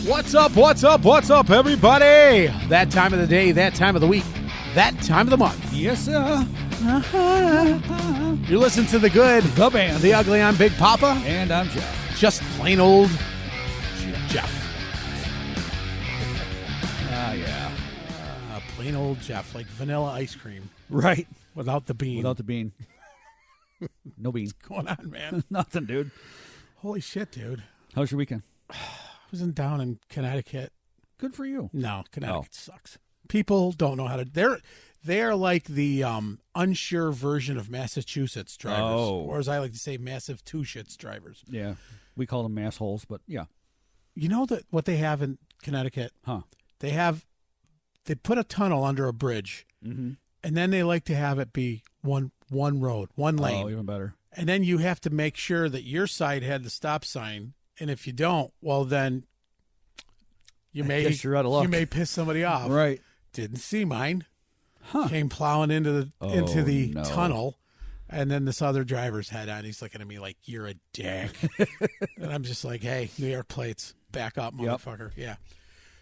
What's up, what's up, what's up, everybody? That time of the day, that time of the week, that time of the month. Yes, sir. You're listening to The Good, The Band. The Ugly. I'm Big Papa. And I'm Jeff. Just plain old Jeff. Yeah. Plain old Jeff, like vanilla ice cream Right. without the bean. Without the bean. No bean. What's going on, man? Nothing, dude. Holy shit, dude. How's your weekend? I wasn't down in Connecticut. Good for you. No, Connecticut sucks. People don't know how to. They're like the unsure version of Massachusetts drivers, or as I like to say, massive two shits drivers. Yeah. We call them mass holes, but yeah. You know that what they have in Connecticut? Huh. They put a tunnel under a bridge, and then they like to have it be one road, one lane. Oh, even better. And then you have to make sure that your side had the stop sign. And if you don't, well, then you're out of luck. You may piss somebody off. Right. Didn't see mine. Huh. Came plowing into the no. tunnel, and then this other driver's head on. He's looking at me like, "You're a dick," and I'm just like, "Hey, New York plates, back up, motherfucker." Yep. Yeah.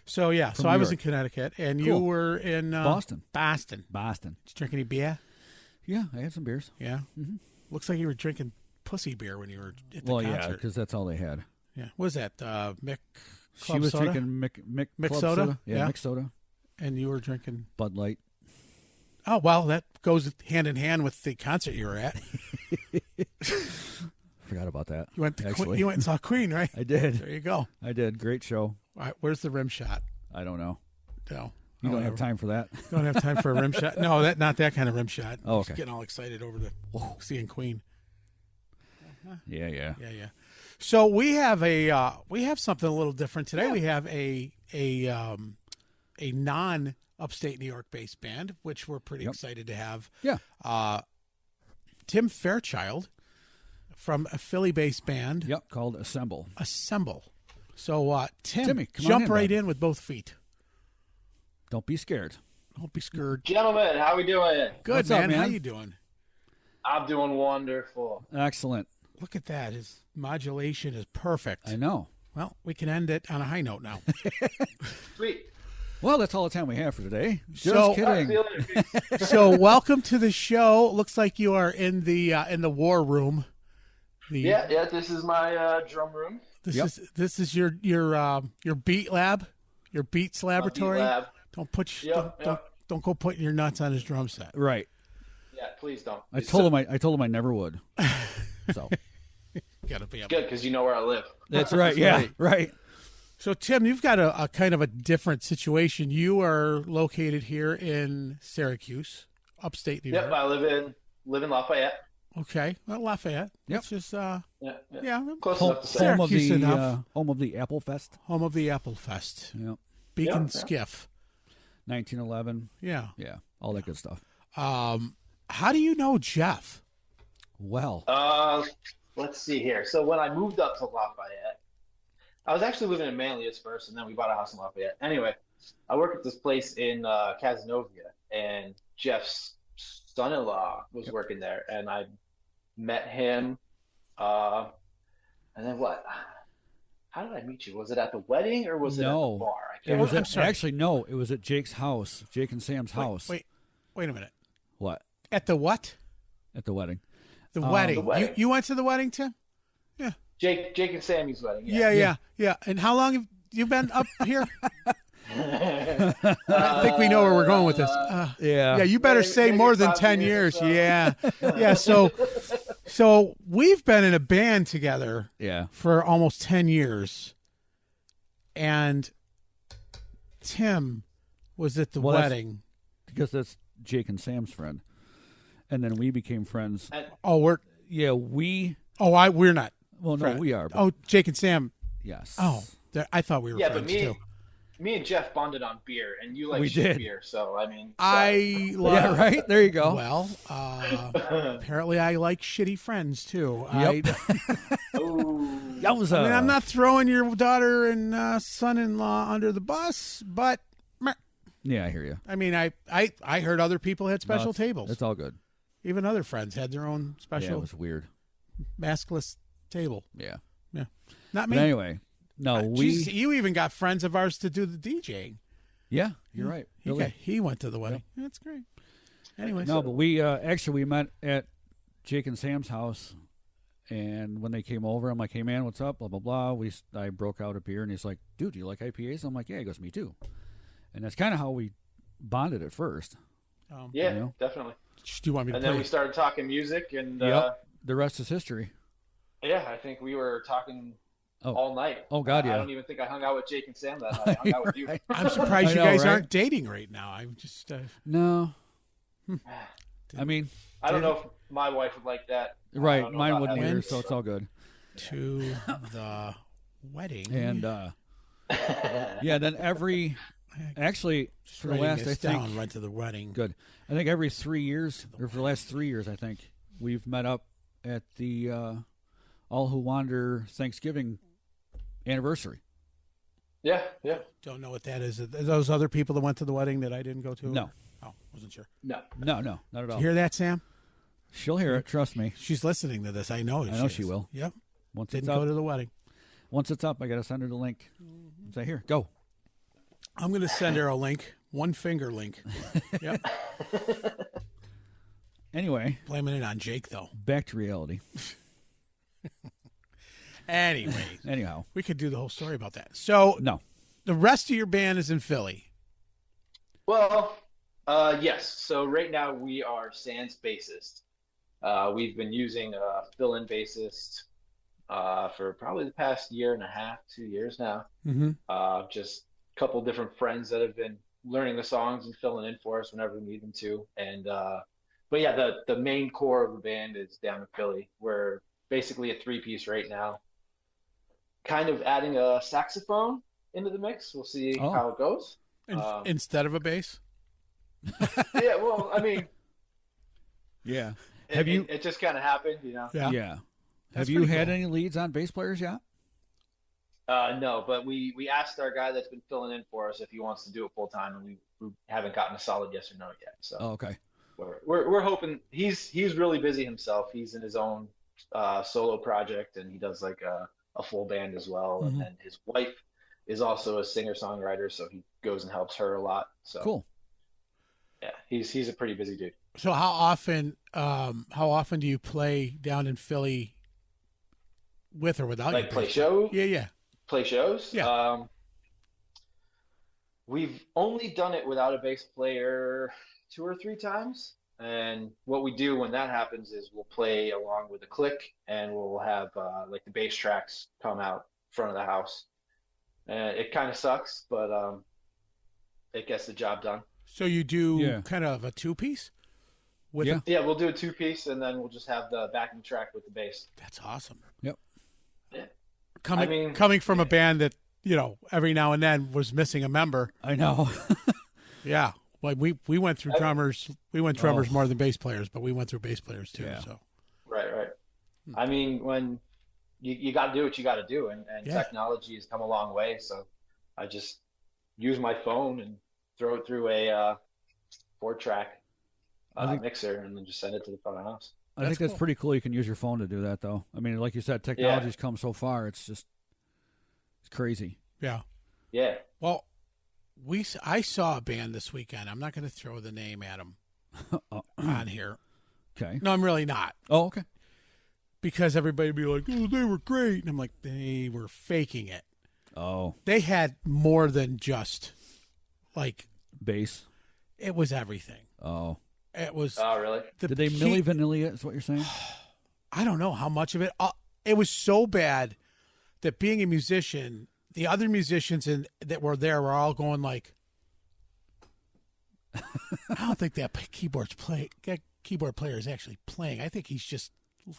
So yeah, From so New I was York. in Connecticut, and Cool. you were in Boston. Boston. Did Did you drink any beer? Yeah, I had some beers. Yeah. Mm-hmm. Looks like you were drinking pussy beer when you were at the Well, concert. yeah, because that's all they had. Yeah. What was that? Mick She Club was soda? drinking Mick Club soda? Yeah, Yeah. Mick soda. And you were drinking. Bud Light. Oh, well, that goes hand in hand with the concert you were at. Forgot about that. You went actually. You went and saw Queen, right? I did. There you go. I did. Great show. All right, where's the rim shot? I don't know. No. You don't have time for that. Don't have time for a rim shot? No, not that kind of rim shot. Oh, Just okay. getting all excited over seeing Queen. Yeah. Yeah. So we have something a little different today. Yeah. We have a non-upstate New York based band, which we're pretty excited to have. Yeah. Tim Fairchild from a Philly-based band. Yep, called Assemble. So, Timmy, come on jump in, right buddy. in with both feet. Don't be scared. Don't be scared. Gentlemen, how we doing? Good, What's up, man. man? How you doing? I'm doing wonderful. Excellent. Look at that. His modulation is perfect. I know. Well, we can end it on a high note now. Sweet. Well, that's all the time we have for today. Just So- All right, kidding. see you later. Peace. So, welcome to the show. Looks like you are in the war room. Yeah. This is my drum room. This is your beat lab, your beats laboratory. Lab. Don't put Yep. don't go putting your nuts on his drum set. Right. Yeah, please don't. I told him I never would. So Gotta be up. Good, because you know where I live. that's right. Yeah. Right. So Tim, you've got a kind of a different situation. You are located here in Syracuse, upstate New York. Yep, I live in Lafayette. Okay, well, Lafayette. Yep. It's just Yeah. home Close enough to say. of the, Home of the Apple Fest. home of the Apple Fest, Yep. Beacon Yeah. Skiff. 1911. Yeah. Yeah. All that good stuff. How do you know Jeff? Well. Let's see here. So when I moved up to Lafayette, I was actually living in Manlius first, and then we bought a house in Lafayette. Anyway, I work at this place in Cazenovia, and Jeff's son-in-law was working there, and I met him. And then what? How did I meet you? Was it at the wedding or was it at the bar? It was I'm sorry. actually no. It was at Jake's house, Jake and Sam's house. Wait a minute. What? At the what? At the wedding. The wedding. The wedding. You went to the wedding, Tim? Yeah. Jake and Sammy's wedding. Yeah. And how long have you been up here? I think we know where we're going with this. Yeah. Yeah, you better say maybe more than 5 10 years years. or so. Yeah. So we've been in a band together Yeah. for almost 10 years. And Tim was at the Well, that's- wedding. Because that's Jake and Sam's friend. And then we became friends. Oh, We're not. Well, no, friends. We are. But Oh, Jake and Sam. yes. Oh, I thought we were Yeah, friends but too. me and Jeff bonded on beer, and you like We shit did. beer, so I mean, Yeah, right? There you go. Well, apparently I like shitty friends too. Yep. That was I mean, I'm not throwing your daughter and son-in-law under the bus, but Yeah, I hear you. I mean, I heard other people had special tables. It's all good. Even other friends had their own Yeah, special it was weird. maskless table. Yeah. Not me. But anyway, No, Geez, you even got friends of ours to do the DJing. Yeah, you're right. He went to the wedding. Yeah. That's great. Anyway, no, but we met at Jake and Sam's house, and when they came over, I'm like, "Hey man, what's up?" Blah blah blah. I broke out a beer, and he's like, "Dude, do you like IPAs?" I'm like, "Yeah." He goes, "Me too." And that's kind of how we bonded at first. Yeah, definitely. Do you want me to? And then we started talking music, and the rest is history. Yeah, I think we were talking all night. Oh God, yeah. I don't even think I hung out with Jake and Sam that night. I hung out with you. I'm surprised you guys aren't dating right now. I'm just no. I mean, I don't know if my wife would like that. Right, mine wouldn't either, so it's all good. To the wedding, and then actually for the last went to the wedding. Good. I think every 3 years, or for the last 3 years, I think we've met up at the All Who Wander Thanksgiving anniversary. Yeah. Don't know what that is. Are those other people that went to the wedding that I didn't go to? No. Oh, wasn't sure. No, not at all. Did you hear that, Sam? She'll hear it. Trust me. She's listening to this. I know she will. Yep. Didn't go to the wedding. Once it's up, I got to send her the link. Say, here, go. I'm going to send her a link. One finger link. Yep. Anyway. Blaming it on Jake, though. Back to reality. Anyhow. We could do the whole story about that. So, no. The rest of your band is in Philly. Well, yes. So right now we are Sans bassist. We've been using a fill-in bassist for probably the past year and a half, 2 years now. Mm-hmm. Just a couple different friends that have been learning the songs and filling in for us whenever we need them to. And but yeah, the main core of the band is down in Philly. We're basically a three-piece right now. Kind of adding a saxophone into the mix. We'll see how it goes. Instead of a bass? Yeah, well, I mean... Yeah. It just kind of happened, you know? Yeah. Have you had any leads on bass players yet? No, but we asked our guy that's been filling in for us if he wants to do it full time, and we haven't gotten a solid yes or no yet. So okay. We're hoping. He's really busy himself. He's in his own solo project, and he does like a full band as well. Mm-hmm. And then his wife is also a singer-songwriter, so he goes and helps her a lot. So cool. Yeah, he's a pretty busy dude. So how often do you play down in Philly with or without like play shows? Yeah. Play shows? Yeah. We've only done it without a bass player 2 or 3 times. And what we do when that happens is we'll play along with a click, and we'll have like the bass tracks come out front of the house. It kind of sucks, but it gets the job done. So you do kind of a 2-piece? Yeah, we'll do a 2-piece, and then we'll just have the backing track with the bass. That's awesome. Yep. Yeah. Coming from a band that, every now and then was missing a member. I know. Yeah. Like we went through drummers. We went drummers more than bass players, but we went through bass players too. Yeah. So. Right. I mean, when you got to do what you got to do, and technology has come a long way. So I just use my phone and throw it through a 4-track mixer, and then just send it to the front of the house. I think that's cool. Pretty cool. You can use your phone to do that, though. I mean, like you said, technology's come so far. It's crazy. Yeah. Yeah. Well, I saw a band this weekend. I'm not going to throw the name at them on here. Okay. No, I'm really not. Oh, okay. Because everybody would be like, "Oh, they were great," and I'm like, they were faking it. Oh. They had more than just like bass. It was everything. Oh. It was. Oh, really? Did they Milli Vanilli it, is what you're saying? I don't know how much of it. It was so bad that being a musician, the other musicians that were there were all going like, I don't think that keyboard player is actually playing. I think he's just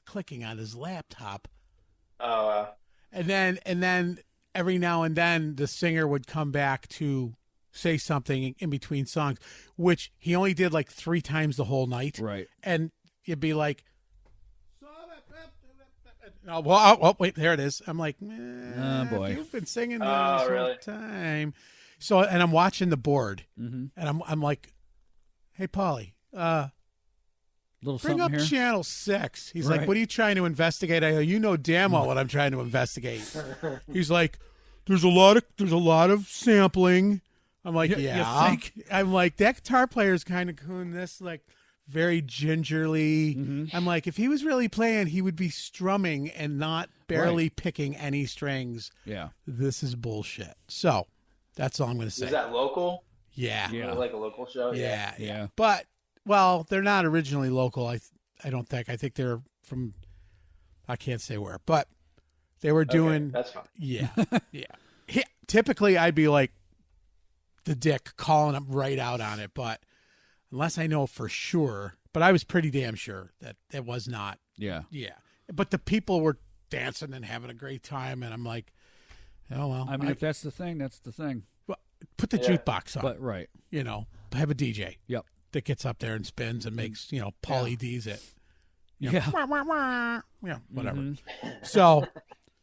clicking on his laptop. Oh. And then every now and then the singer would come back to say something in between songs, which he only did like 3 times the whole night. Right. And you'd be like, oh, wait, there it is. I'm like, oh, boy. You've been singing this whole time. So, and I'm watching the board, mm-hmm. and I'm like, hey, Paulie, bring up here? channel 6. He's right. like, what are you trying to investigate? I go, you know damn well what I'm trying to investigate. He's like, there's a lot of sampling. I'm like, yeah. You think? I'm like, that guitar player's kind of doing this like very gingerly. Mm-hmm. I'm like, if he was really playing, he would be strumming and not barely picking any strings. Yeah. This is bullshit. So that's all I'm going to say. Is that local? Yeah. Yeah. Like a local show? Yeah. But, well, they're not originally local. I don't think. I think they're from, I can't say where, but they were doing. Okay, that's fine. Yeah. Yeah. Typically, I'd be like the dick calling them right out on it, but unless I know for sure, but I was pretty damn sure that it was not. Yeah. Yeah. But the people were dancing and having a great time, and I'm like, oh, well. I mean, if that's the thing, that's the thing. Well, put the jukebox on. But, right. You know, have a DJ. Yep. That gets up there and spins and makes, Pauly D's it. Yeah. Wah, wah, wah. Yeah, whatever. Mm-hmm.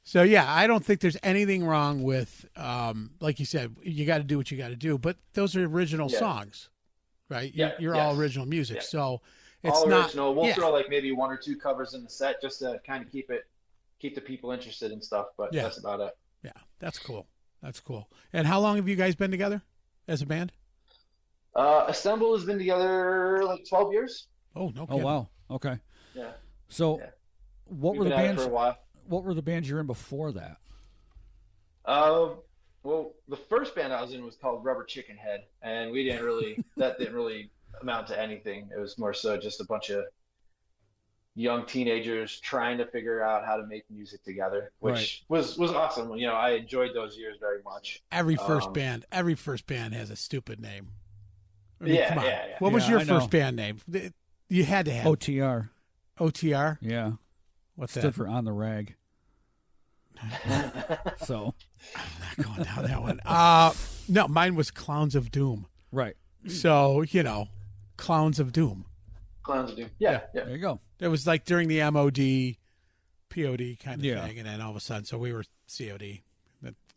So yeah, I don't think there's anything wrong with, like you said, you got to do what you got to do. But those are original songs, right? You're all original music, so it's all not original. We'll throw like maybe 1 or 2 covers in the set just to kind of keep the people interested in stuff. But that's about it. Yeah, that's cool. That's cool. And how long have you guys been together as a band? Assemble has been together like 12 years. Oh, no Oh, kidding. wow. Okay. Yeah. So, what were the been at it bands? for a while. What were the bands you were in before that? Well, the first band I was in was called Rubber Chicken Head, and we didn't really that didn't really amount to anything. It was more so just a bunch of young teenagers trying to figure out how to make music together, which was awesome. I enjoyed those years very much. Every first band has a stupid name. I mean, Yeah, come on. yeah. What was your I know. first band name? You had to have OTR. OTR. Yeah. What's Stood that? for On the Rag. So. I'm not going down that one. No, mine was Clowns of Doom. Right. So, Clowns of Doom. Clowns of Doom. Yeah. There you go. It was like during the MOD, POD kind of Yeah. thing, and then all of a sudden, so we were COD,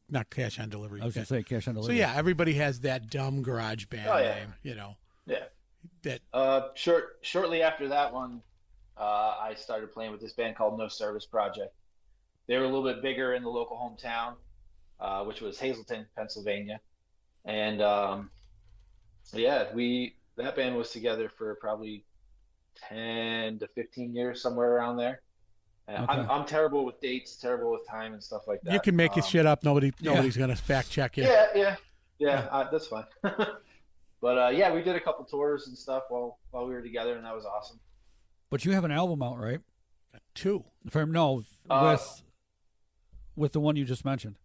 not cash on delivery. I was going to say cash on So delivery. yeah, everybody has that dumb garage band name, Yeah. That Shortly after that one, I started playing with this band called No Service Project. They were a little bit bigger in the local hometown, which was Hazleton, Pennsylvania, and that band was together for probably 10 to 15 years, somewhere around there. And Okay. I'm terrible with dates, terrible with time and stuff like that. you can make your shit up. Nobody's going to fact check you. Yeah, that's fine. But we did a couple tours and stuff while we were together, and that was awesome. But you have an album out, right? 2. With the one you just mentioned.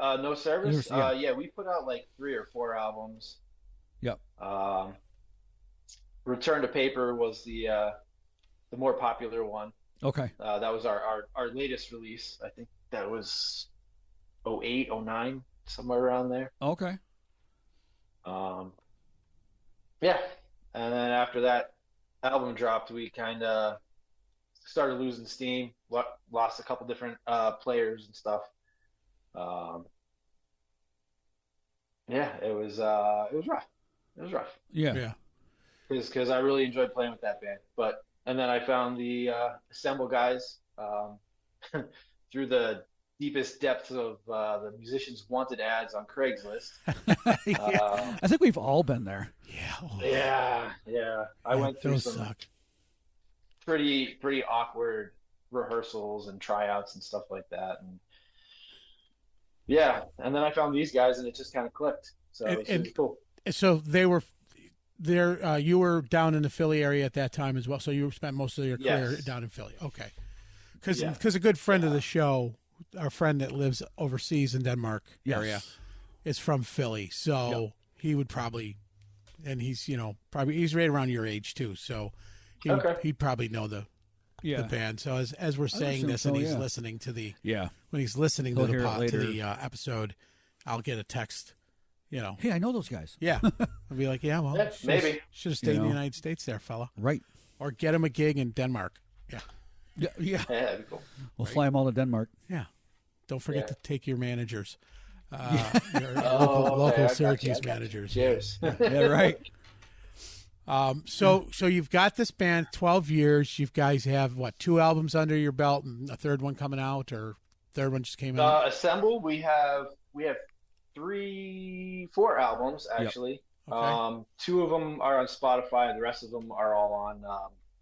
No Service. Yeah. We put out like 3 or 4 albums. Yep. Return to Paper was the more popular one. Okay. That was our latest release. I think that was 08, 09, somewhere around there. Okay. And then after that album dropped, we kind of started losing steam. Lost a couple different players and stuff. It was rough. It was rough. Yeah. Because I really enjoyed playing with that band. And then I found the Assemble guys through the deepest depths of the Musicians Wanted ads on Craigslist. I think we've all been there. Yeah. Yeah. I went through some suck. pretty awkward rehearsals and tryouts and stuff like that. And then I found these guys, and it just kind of clicked. So it was cool. So they were there. You were down in the Philly area at that time as well. So you spent most of your career down in Philly. Okay. Because a good friend of the show, our friend that lives overseas in Denmark area, is from Philly. So he would probably, and he's he's right around your age too. So he'd probably know the band. So as we're saying this, and he's listening to when he's listening to the episode, I'll get a text. Hey, I know those guys. Yeah, I'll be like, maybe should have stayed in the United States, there, fella. Right. Or get him a gig in Denmark. Yeah. That'd be cool. We'll fly them all to Denmark. Yeah. Don't forget to take your managers, your local Syracuse managers. Cheers. Yeah, right. So you've got this band 12 years. You guys have 2 albums under your belt and a third one coming out, or third one just came out? Assemble. We have 4 albums actually. Yep. Okay. 2 of them are on Spotify, and the rest of them are all on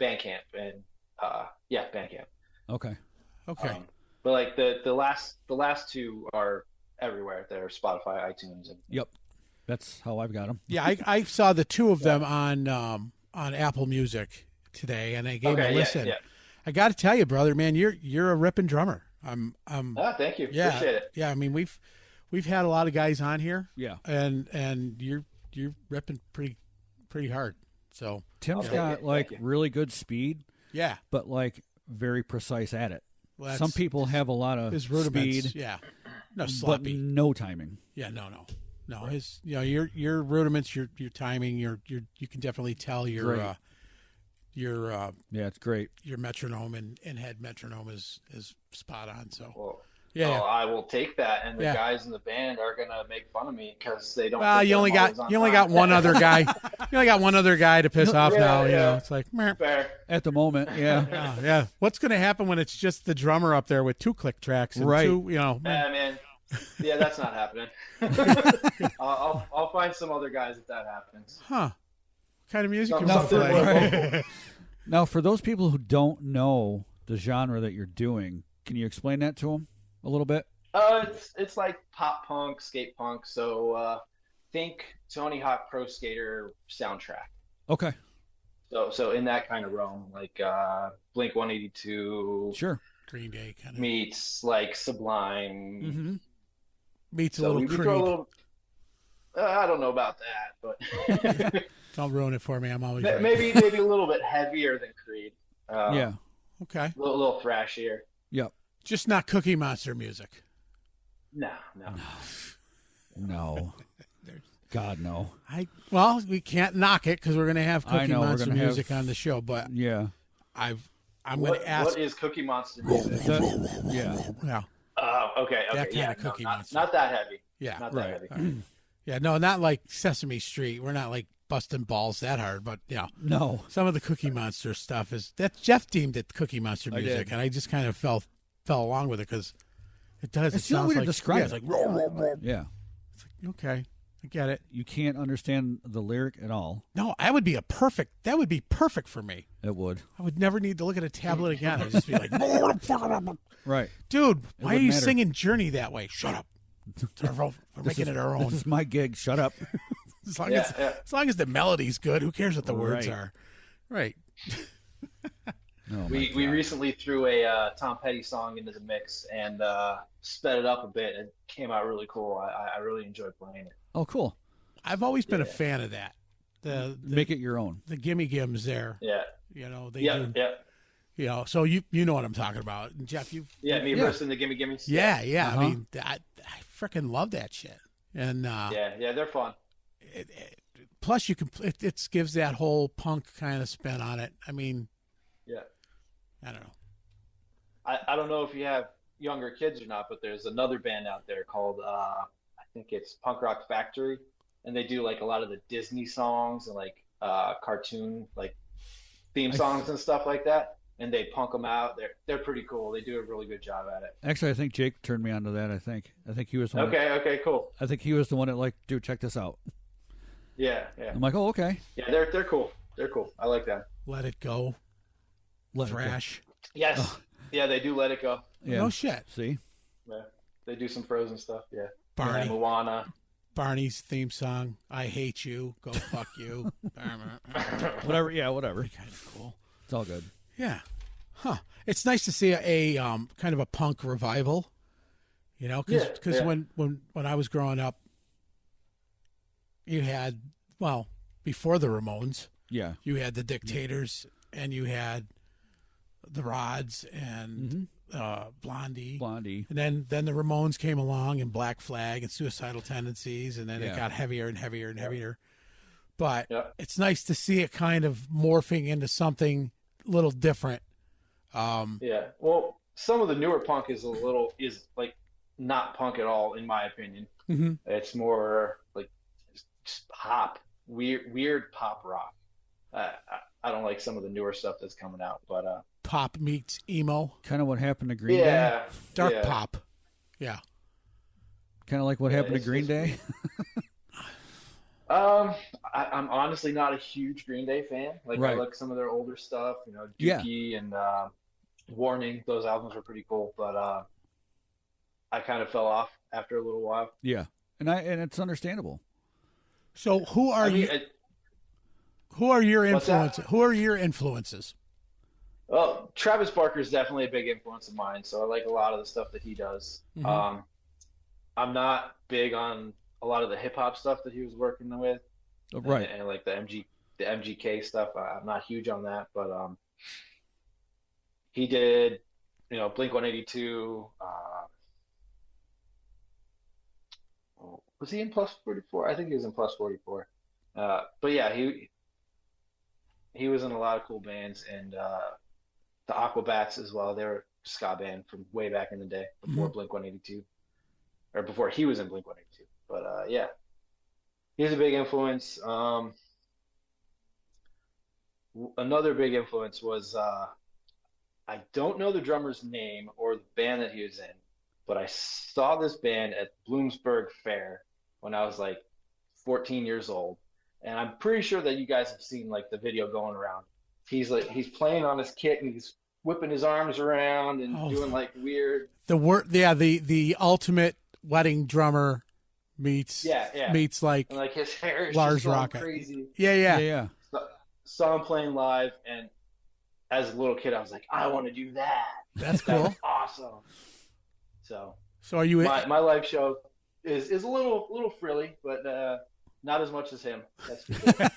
Bandcamp and Bandcamp. Okay. Okay. But like the last 2 are everywhere. They're Spotify, iTunes, and Yep. That's how I've got them. Yeah, I saw the 2 of them on Apple Music today, and I gave them a listen. Yeah. I got to tell you, brother, man, you're a ripping drummer. Thank you. Yeah, Appreciate it. yeah. I mean, we've had a lot of guys on here. Yeah. And you're ripping pretty hard. So Tim's got really good speed. Yeah. But like very precise at it. Well, some people have a lot of his rudiments, speed. Yeah. No sloppy. But no timing. Yeah, no. His your rudiments, your timing, you can definitely tell your it's great. Your metronome and head metronome is spot on. So well, yeah, I will take that, and the guys in the band are gonna make fun of me because they don't. Well, you only got one other guy. You only got one other guy to piss off now. Yeah. You know, it's like fair at the moment. Yeah, yeah. What's gonna happen when it's just the drummer up there with 2 click tracks and 2? You know, man. Yeah, that's not happening. I'll find some other guys if that happens. Huh? What kind of music you play? Now, for those people who don't know the genre that you're doing, can you explain that to them a little bit? It's like pop punk, skate punk. So think Tony Hawk Pro Skater soundtrack. Okay. So in that kind of realm, like Blink 182. Sure. Green Day kind of meets like Sublime. Mm-hmm. Meets a little Creed. I don't know about that, but don't ruin it for me. I'm always maybe a little bit heavier than Creed. Yeah. Okay. A little thrashier. Yep. Just not Cookie Monster music. No. God, no. Well, we can't knock it because we're going to have Cookie Monster music on the show. But yeah, I'm going to ask. What is Cookie Monster music? Yeah. Okay. That kind of Cookie Monster. Not that heavy. Yeah. Not that heavy. Yeah. No, not like Sesame Street. We're not like busting balls that hard, but no. Some of the Cookie Monster stuff that Jeff deemed it Cookie Monster music, and I just kind of fell along with it because it does. It sounds like describe. It's like yeah. It's like, okay, I get it. You can't understand the lyric at all. No, that would be perfect for me. It would. I would never need to look at a tablet again. I'd just be like, right, dude. Why are you singing Journey that way? Shut up. We're making it our own. This is my gig. Shut up. As long as the melody's good, who cares what the words are? Right. We recently threw a Tom Petty song into the mix and sped it up a bit. It came out really cool. I really enjoyed playing it. Oh, cool. I've always been a fan of that. The make it your own. The gimme gims there. Yeah. You know, Yeah. You know, so you know what I'm talking about. And Jeff, me versing the gimme gimmes. Yeah. Uh-huh. I mean, I freaking love that shit. And yeah, they're fun. Plus, you can it gives that whole punk kind of spin on it. I mean, yeah, I don't know. I don't know if you have younger kids or not, but there's another band out there called I think it's Punk Rock Factory, and they do like a lot of the Disney songs and like cartoon like theme songs and stuff like that, and they punk them out. They're pretty cool. They do a really good job at it. Actually, I think Jake turned me onto that. I think he was the one. Okay, cool. I think he was the one that like, dude, check this out. Yeah. I'm like, oh, okay. Yeah, they're cool. They're cool. I like that. Let It Go. Thrash. Yes. Oh. Yeah, they do Let It Go. Yeah. No shit. See? Yeah. They do some Frozen stuff. Yeah. Barney. Moana. Barney's theme song. I hate you. Go fuck you. Whatever. Yeah, whatever. Kind of cool. It's all good. Yeah. Huh. It's nice to see a kind of a punk revival. You know, because when I was growing up, you had, well, before the Ramones, you had the Dictators, and you had the Rods and Blondie, and then the Ramones came along, and Black Flag and Suicidal Tendencies, and then it got heavier and heavier and heavier. But it's nice to see it kind of morphing into something a little different. Well, some of the newer punk is like not punk at all, in my opinion. Mm-hmm. It's more like just pop, weird pop rock. I don't like some of the newer stuff that's coming out, but pop meets emo. Kind of what happened to Green Day. Dark pop. Yeah. Kind of like what happened to Green Day. I'm honestly not a huge Green Day fan. Like Right. I like some of their older stuff, Dookie and Warning. Those albums were pretty cool, but I kind of fell off after a little while. Yeah, and it's understandable. So who are you? Who are your influences? Who are your influences? Well, Travis Barker is definitely a big influence of mine, so I like a lot of the stuff that he does. Mm-hmm. I'm not big on a lot of the hip hop stuff that he was working with, Right? And like the MGK stuff. I'm not huge on that, but he did, Blink 182. Was he in Plus 44? I think he was in Plus 44. But yeah, he was in a lot of cool bands, and the Aquabats as well. They were a ska band from way back in the day before Blink 182, or before he was in Blink 182. But yeah, he's a big influence. Another big influence was I don't know the drummer's name or the band that he was in, but I saw this band at Bloomsburg Fair when I was like 14 years old, and I'm pretty sure that you guys have seen like the video going around. He's playing on his kit and he's whipping his arms around and doing like weird. The ultimate wedding drummer meets like, and like his hair is Lars just going Rocket. crazy. Yeah. Saw him playing live, and as a little kid, I was like, I want to do that. That's cool. That's awesome. So are you? My live show is a little frilly, but not as much as him. That's for sure.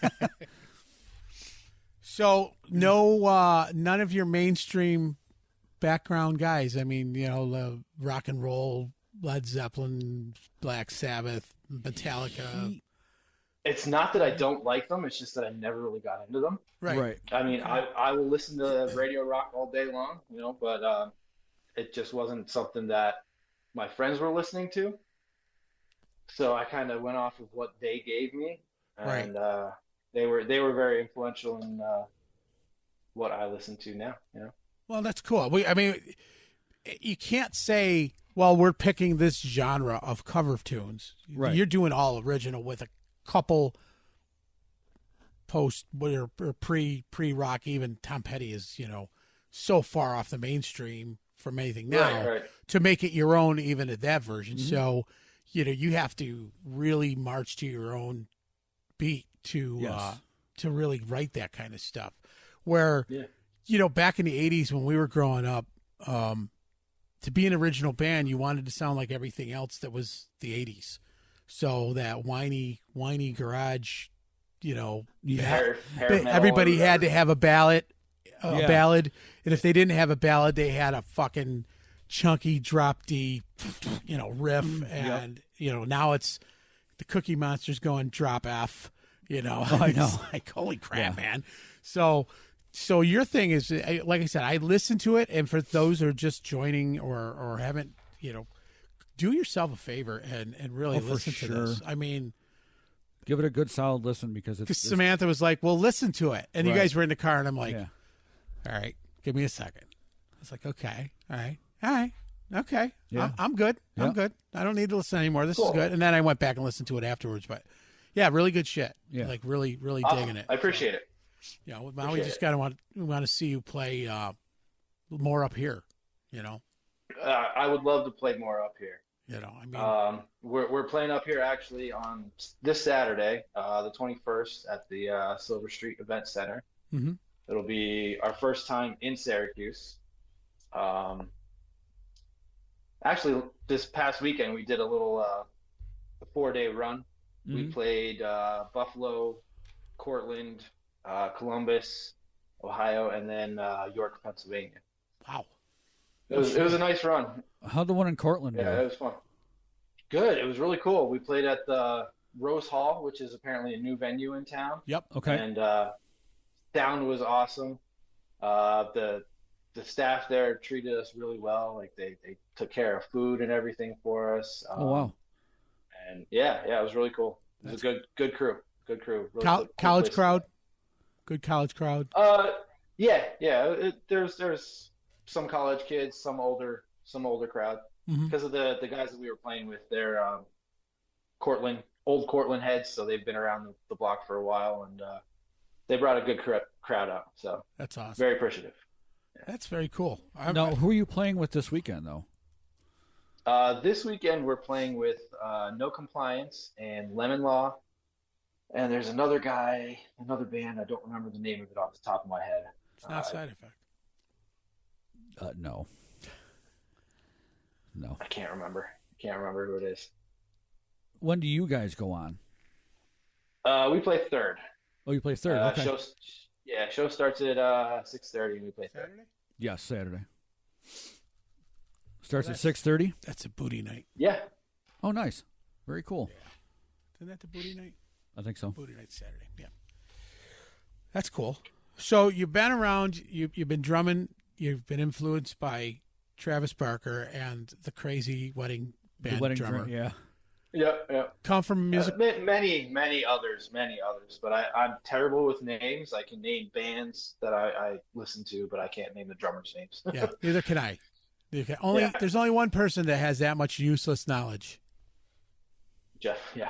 So none of your mainstream background guys. I mean, rock and roll, Led Zeppelin, Black Sabbath, Metallica. It's not that I don't like them. It's just that I never really got into them. Right. I mean, I will listen to radio rock all day long, but it just wasn't something that my friends were listening to. So I kind of went off of what they gave me, and they were very influential in what I listen to now. Well, that's cool. I mean, you can't say, well, we're picking this genre of cover tunes. Right. You're doing all original with a couple post or pre-rock. Even Tom Petty is, so far off the mainstream from anything now to make it your own, even at that version. Mm-hmm. So, you have to really march to your own beat to really write that kind of stuff. Where, back in the 80s when we were growing up, to be an original band, you wanted to sound like everything else that was the 80s. So that whiny garage, everybody had to have a ballad, and if they didn't have a ballad, they had a fucking chunky drop D, riff, and now it's the Cookie Monster's going drop F, I know, like holy crap, man. So your thing is, like I said, I listen to it, and for those who are just joining or haven't, do yourself a favor and really listen to this. I mean, give it a good solid listen because Samantha was like, well, listen to it. And you guys were in the car and I'm like, all right, give me a second. I was like, okay. All right. Okay. Yeah. I'm good. Yeah. I'm good. I don't need to listen anymore. This is good. And then I went back and listened to it afterwards, but yeah, really good shit. Yeah. Like really, really digging it. I appreciate it. Now we just want to see you play more up here, I would love to play more up here. I mean, we're playing up here actually on this Saturday, the 21st at the Silver Street Event Center. Mm-hmm. It'll be our first time in Syracuse. Actually, this past weekend we did a little 4-day run. Mm-hmm. We played Buffalo, Cortland, Columbus, Ohio, and then York, Pennsylvania. Wow. It was a nice run. How'd the one in Cortland go? Yeah, it was fun. Good. It was really cool. We played at the Rose Hall, which is apparently a new venue in town. Yep. Okay. And sound was awesome. The staff there treated us really well. Like they took care of food and everything for us. Oh wow. And yeah, it was really cool. It was a good crew. Good crew. Really college crowd. Good college crowd. Yeah. There's some college kids, some older crowd. because of the guys that we were playing with. They're old Cortland heads, so they've been around the block for a while, and they brought a good crowd out. So that's awesome. Very appreciative. Yeah. That's very cool. Now, who are you playing with this weekend, though? This weekend we're playing with No Compliance and Lemon Law, and there's another band. I don't remember the name of it off the top of my head. It's not Side Effect. No. I can't remember. Who it is. When do you guys go on? We play third. Oh, you play third. Okay. Show starts at 6:30, and we play third. Saturday? Yes, Saturday. Starts at 6:30. That's a booty night. Yeah. Oh, nice. Very cool. Yeah. Isn't that the booty night? I think so. Booty night Saturday. Yeah. That's cool. So you've been around. You've been drumming. You've been influenced by Travis Barker and the crazy wedding band drummer. Yeah. Yeah. Come from music. Many others. But I'm terrible with names. I can name bands that I listen to, but I can't name the drummers' names. Yeah. Neither can I. There's only one person that has that much useless knowledge. Jeff. Yeah.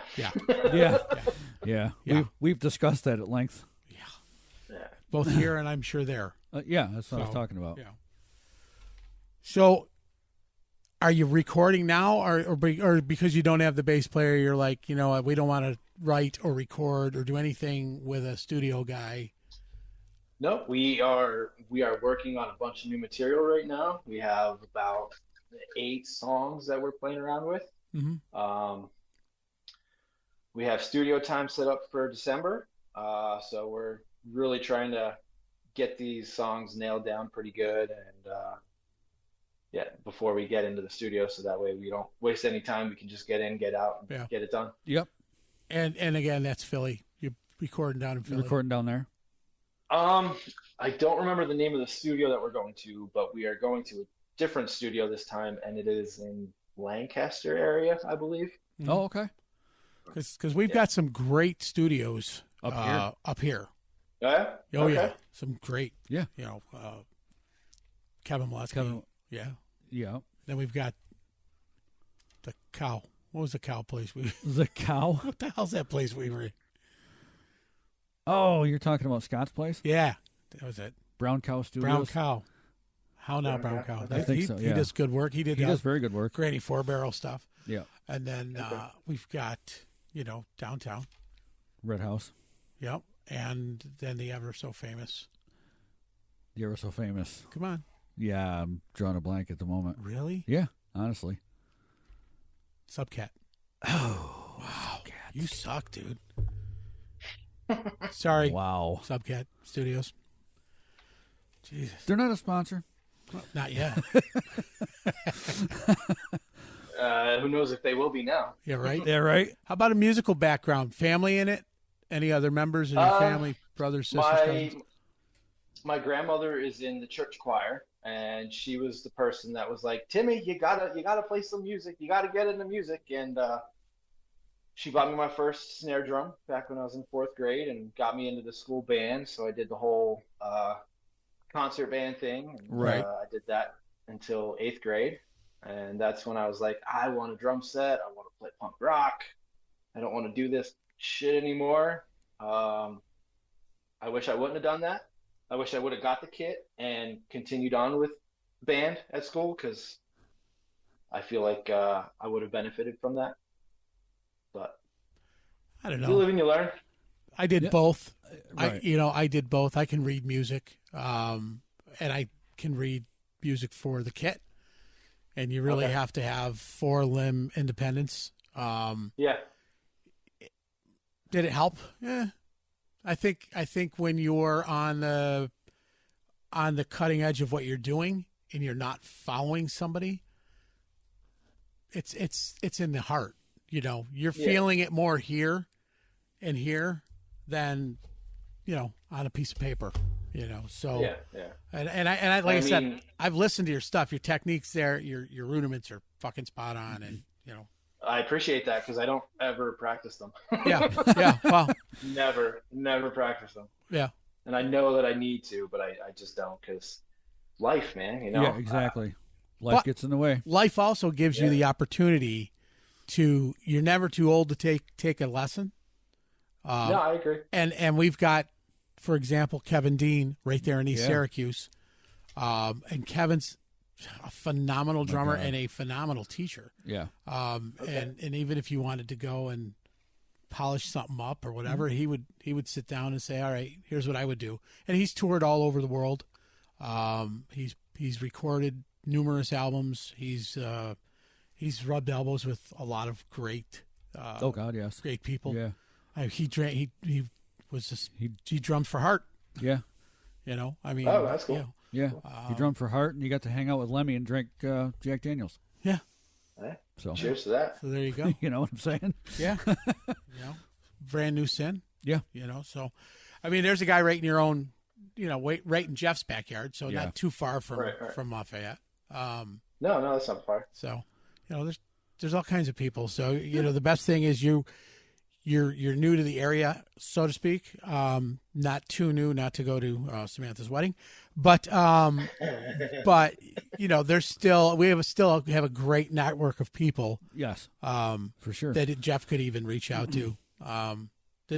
Yeah. We've discussed that at length. Yeah. Both here and I'm sure there. Yeah, that's what I was talking about. Yeah. So, are you recording now, or because you don't have the bass player, you're like, we don't want to write or record or do anything with a studio guy? No, we are working on a bunch of new material right now. We have about 8 songs that we're playing around with. Mm-hmm. We have studio time set up for December, so we're really trying to get these songs nailed down pretty good, and before we get into the studio, so that way we don't waste any time. We can just get in, get out, and get it done. Yep. And again, that's Philly. You're recording down in Philly. You're recording down there? I don't remember the name of the studio that we're going to, but we are going to a different studio this time, and it is in Lancaster area, I believe. Mm-hmm. Oh, okay. Because we've got some great studios up here. Yeah? Oh, okay. Yeah. Some great, Kevin Molesky. Yeah. Then we've got the Cow. What was the Cow place? The Cow? What the hell's that place we were in? Oh, you're talking about Scott's place? Yeah. That was it. Brown Cow Studios? Brown Cow. How now, Brown Cow? I think so, yeah. He does good work. He does very good work. Granny 4-barrel stuff. Yeah. And then we've got, downtown. Red House. Yep. And then the ever so famous. Come on. Yeah, I'm drawing a blank at the moment. Really? Yeah, honestly. Subcat. Oh, wow. Subcat. You suck, dude. Sorry. Wow. Subcat Studios. Jesus. They're not a sponsor. Well, not yet. Who knows if they will be now? Yeah, right? Yeah, right. How about a musical background? Family in it? Any other members in your family? Brothers, sisters, cousins? My grandmother is in the church choir, and she was the person that was like, Timmy, you gotta play some music. You gotta get into music. And she bought me my first snare drum back when I was in 4th grade and got me into the school band. So I did the whole concert band thing. And, right. I did that until 8th grade. And that's when I was like, I want a drum set. I want to play punk rock. I don't want to do this shit anymore. I wish I wouldn't have done that. I wish I would have got the kit and continued on with band at school, because I feel like I would have benefited from that. But I don't know. You live and you learn. I did both. Right. I did both. I can read music, and I can read music for the kit. And you really have to have 4-limb independence. Yeah. Did it help? Yeah. I think when you're on the cutting edge of what you're doing and you're not following somebody, it's in the heart. You're feeling it more here and here than on a piece of paper. So yeah. And I like I said, I've listened to your stuff. Your techniques there, your rudiments are fucking spot on, and I appreciate that, because I don't ever practice them. Yeah. Well, never practice them. Yeah. And I know that I need to, but I just don't, because life, man. Yeah, exactly. Life gets in the way. Life also gives you the opportunity to. You're never too old to take a lesson. No, I agree. And we've got, for example, Kevin Dean right there in East Syracuse, and Kevin's a phenomenal drummer and a phenomenal teacher. Yeah. And even if you wanted to go and polish something up or whatever, he would sit down and say, all right, here's what I would do. And he's toured all over the world. He's recorded numerous albums. He's rubbed elbows with a lot of great oh God, yes, great people. Yeah. He drummed for Heart. Yeah. You know, I mean, oh, that's cool. You know, yeah. He drummed for Heart, and you got to hang out with Lemmy and drink Jack Daniels. Yeah. So cheers to that. So there you go. You know what I'm saying? Yeah. You know, brand new sin. Yeah. You know, so I mean, there's a guy right in your own, you know, right in Jeff's backyard, so not too far from Lafayette. No, that's not far. So, you know, there's all kinds of people. So, you know, the best thing is you're new to the area, so to speak. Not too new not to go to Samantha's wedding, but you know, we still have a great network of people. Yes, for sure. That Jeff could even reach out to. That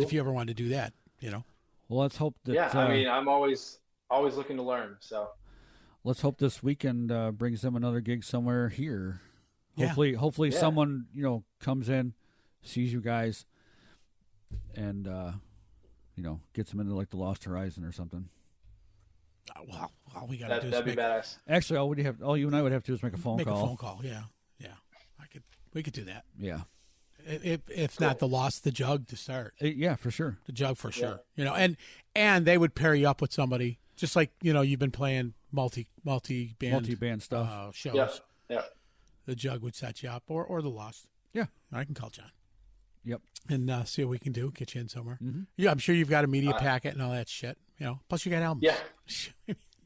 if you ever wanted to do that, you know. Well, let's hope that. Yeah, I mean, I'm always looking to learn. So let's hope this weekend brings them another gig somewhere here. Yeah. Hopefully, someone comes in, sees you guys, and gets them into like the Lost Horizon or something. Well, all we got to do is that'd be badass. Actually, all you and I would have to do is make a phone call. Make a phone call. Yeah. We could do that. Yeah. If not the Jug to start. Yeah, for sure. The Jug for sure. You know, and they would pair you up with somebody, just like, you know, you've been playing multi-band stuff. Shows. Yeah. The Jug would set you up, or the Lost. Yeah. I can call John. Yep. And see what we can do, get you in somewhere. Mm-hmm. Yeah, I'm sure you've got a media packet and all that shit. You know, plus you got albums. Yeah.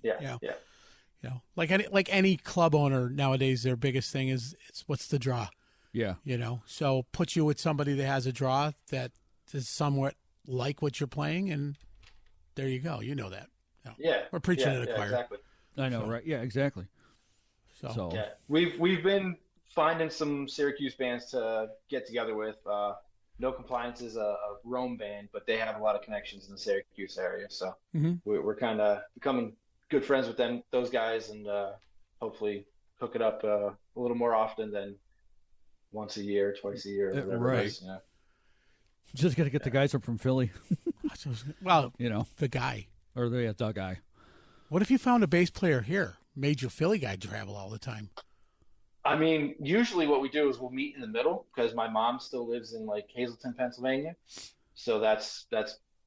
Yeah. You know, like any club owner nowadays, their biggest thing is what's the draw. Yeah. You know, so put you with somebody that has a draw that is somewhat like what you're playing, and there you go. You know that. You know, yeah. We're preaching to the choir. Exactly. I know, right? Yeah, exactly. So yeah, we've been finding some Syracuse bands to get together with. No Compliance is a Rome band, but they have a lot of connections in the Syracuse area, so we're kind of becoming good friends with those guys, and hopefully hook it up a little more often than once a year, twice a year, or whatever right. it is, you know? Just got to get the guys up from Philly. Well, you know, the guy. Or the guy. What if you found a bass player here? Made your Philly guy travel all the time. I mean, usually what we do is we'll meet in the middle, because my mom still lives in like Hazleton, Pennsylvania. So that's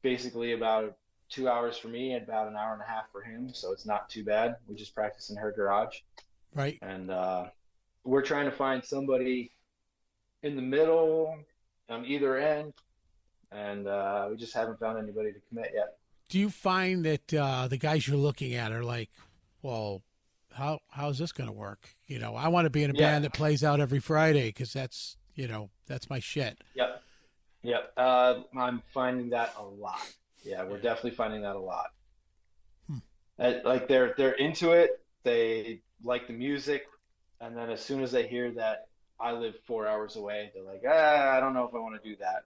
basically about 2 hours for me and about an hour and a half for him. So it's not too bad. We just practice in her garage. Right. And we're trying to find somebody in the middle on either end. And we just haven't found anybody to commit yet. Do you find that the guys you're looking at are like, well, how's this going to work? You know, I want to be in a band that plays out every Friday, because that's my shit. Yep. I'm finding that a lot. Yeah, we're definitely finding that a lot. Like they're into it. They like the music, and then as soon as they hear that I live 4 hours away, they're like, I don't know if I want to do that.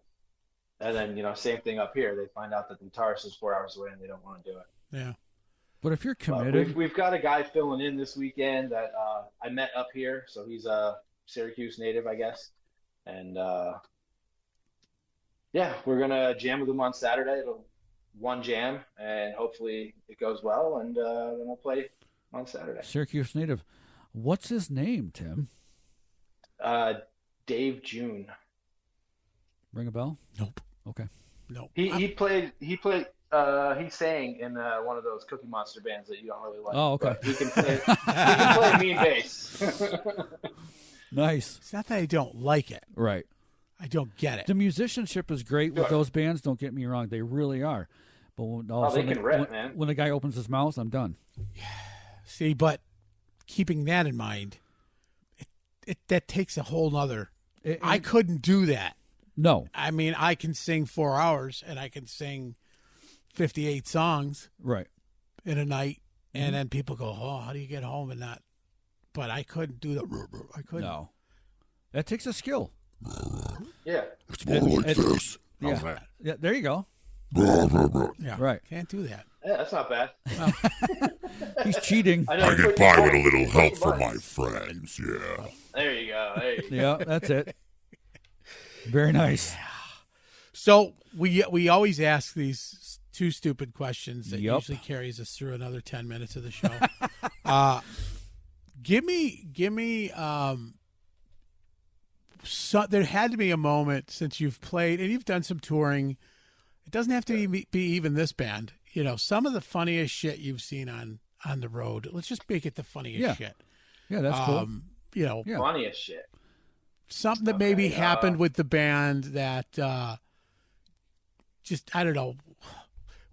And then, same thing up here. They find out that the guitarist is 4 hours away and they don't want to do it. Yeah. But if you're committed, we've got a guy filling in this weekend that I met up here. So he's a Syracuse native, I guess. And we're gonna jam with him on Saturday. It'll one jam, and hopefully it goes well. And then we'll play on Saturday. Syracuse native. What's his name, Tim? Dave June. Ring a bell? Nope. Okay. Nope. He sang in one of those Cookie Monster bands that you don't really like. Oh, okay. But he can play mean bass. Nice. It's not that I don't like it. Right. I don't get it. The musicianship is great with those bands. Don't get me wrong; they really are. But when the guy opens his mouth, I'm done. See, but keeping that in mind, that takes a whole nother. I couldn't do that. No. I mean, I can sing 4 hours and I can sing 58 songs right in a night, and then people go, "Oh, how do you get home and not but I couldn't do the. I couldn't. No, that takes a skill. Yeah. It's more like this. Yeah. Yeah. There you go. Yeah, Right. Can't do that. Yeah, that's not bad. He's cheating. I know, I get by with a little help from my friends, yeah. There you go. There you go. Yeah, that's it. Very nice. So we always ask these two stupid questions that Yup. usually carries us through another 10 minutes of the show. Give me. So there had to be a moment since you've played and you've done some touring. It doesn't have to be even this band. You know, some of the funniest shit you've seen on the road. Let's just make it the funniest shit. Yeah, that's cool. You know, Funniest shit. something that maybe happened with the band that just I don't know.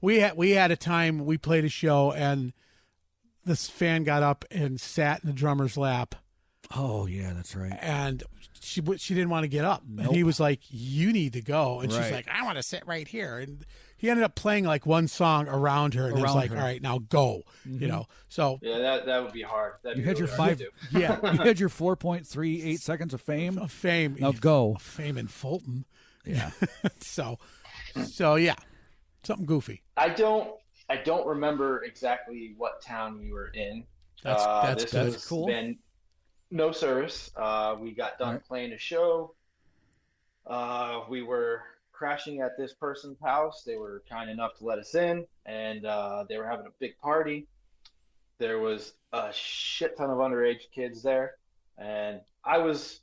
We had a time we played a show and this fan got up and sat in the drummer's lap. Oh yeah, that's right. And she didn't want to get up, Nope. and he was like, "You need to go," and she's Right. like, "I want to sit right here." And he ended up playing like one song around her, and it was Around like, her. "All right, now go," Mm-hmm. you know. So Yeah, that would be hard. That'd You be had your really hard to 5. do. yeah, You had your 4.38 seconds of fame. of fame. Now go. Fame in Fulton. Yeah. so yeah, something goofy. I don't remember exactly what town we were in. That's this good. was Cool. Then no service. We got done Right. playing a show. We were crashing at this person's house. They were kind enough to let us in, and they were having a big party. There was a shit ton of underage kids there, and I was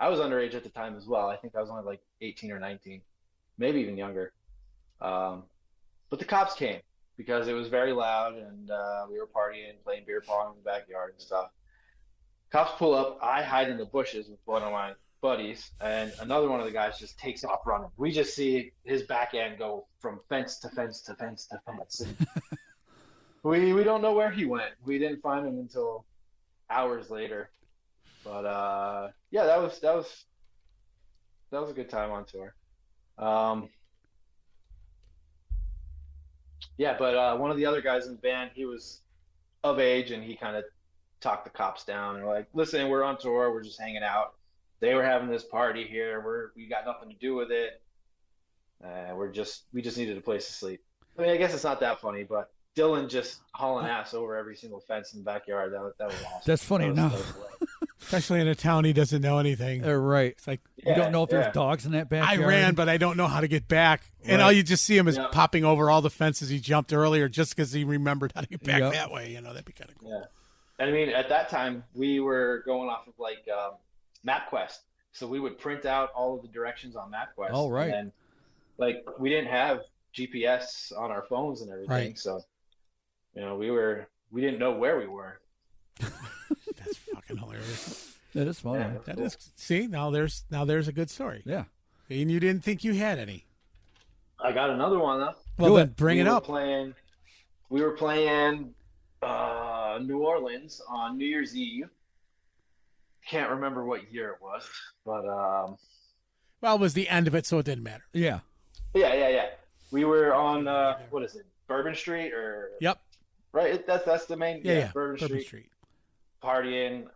underage at the time as well. I think I was only like 18 or 19, maybe even younger. But the cops came because it was very loud, and we were partying, playing beer pong in the backyard and stuff. Cops pull up. I hide in the bushes with one of my buddies, and another one of the guys just takes off running. We just see his back end go from fence to fence to fence to fence. And we don't know where he went. We didn't find him until hours later. But yeah, that was a good time on tour. Yeah, but one of the other guys in the band, he was of age, and he kind of talked the cops down. And like, listen, we're on tour, we're just hanging out. They were having this party here. We got nothing to do with it. We just needed a place to sleep. I mean, I guess it's not that funny, but Dylan just hauling ass over every single fence in the backyard. That was awesome. That's funny That was enough. Especially in a town he doesn't know anything. Right. It's like You don't know if there's yeah. dogs in that I backyard. ran, but I don't know how to get back. And Right. all you just see him is Yeah. popping over all the fences he jumped earlier just because he remembered how to get back Yep. that way. You know, that'd be kind of cool. Yeah. And I mean, at that time, we were going off of like MapQuest. So we would print out all of the directions on MapQuest. Oh, right. And like, we didn't have GPS on our phones and everything. Right. So, you know, we didn't know where we were. That's fucking hilarious. That is funny. Yeah. That is. See, now there's a good story. Yeah. And you didn't think you had any. I got another one, though. Well, Do then it. bring it up. We were playing New Orleans on New Year's Eve. Can't remember what year it was, but Well, it was the end of it, so it didn't matter. Yeah. yeah. We were on what is it, Bourbon Street or Yep. right? That's the main Yeah. Bourbon Street. Partying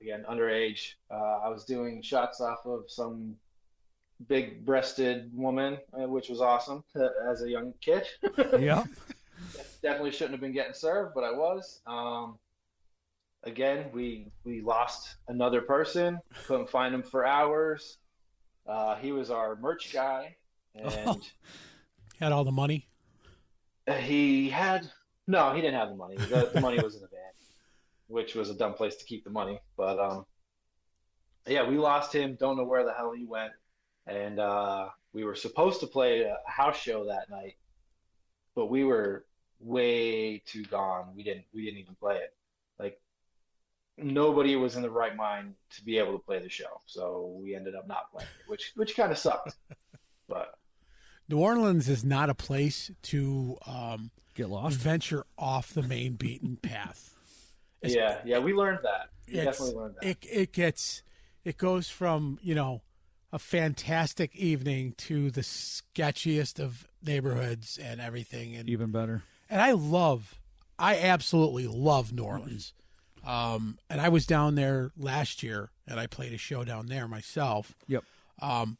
again, underage. I was doing shots off of some big-breasted woman, which was awesome as a young kid. Yeah. Definitely shouldn't have been getting served, but I was. Again, we lost another person. Couldn't find him for hours. He was our merch guy, and Had all the money. he didn't have the money. The money was in the van, which was a dumb place to keep the money. But yeah, we lost him. Don't know where the hell he went. And we were supposed to play a house show that night, but we were way too gone. We didn't even play it. Like, nobody was in the right mind to be able to play the show, so we ended up not playing it, which kind of sucked. But New Orleans is not a place to Get lost. venture off the main beaten path. yeah, we learned that. We It's- definitely learned that. It goes from, you know, a fantastic evening to the sketchiest of neighborhoods and everything. And Even better. I absolutely love New Orleans. And I was down there last year, and I played a show down there myself. Yep.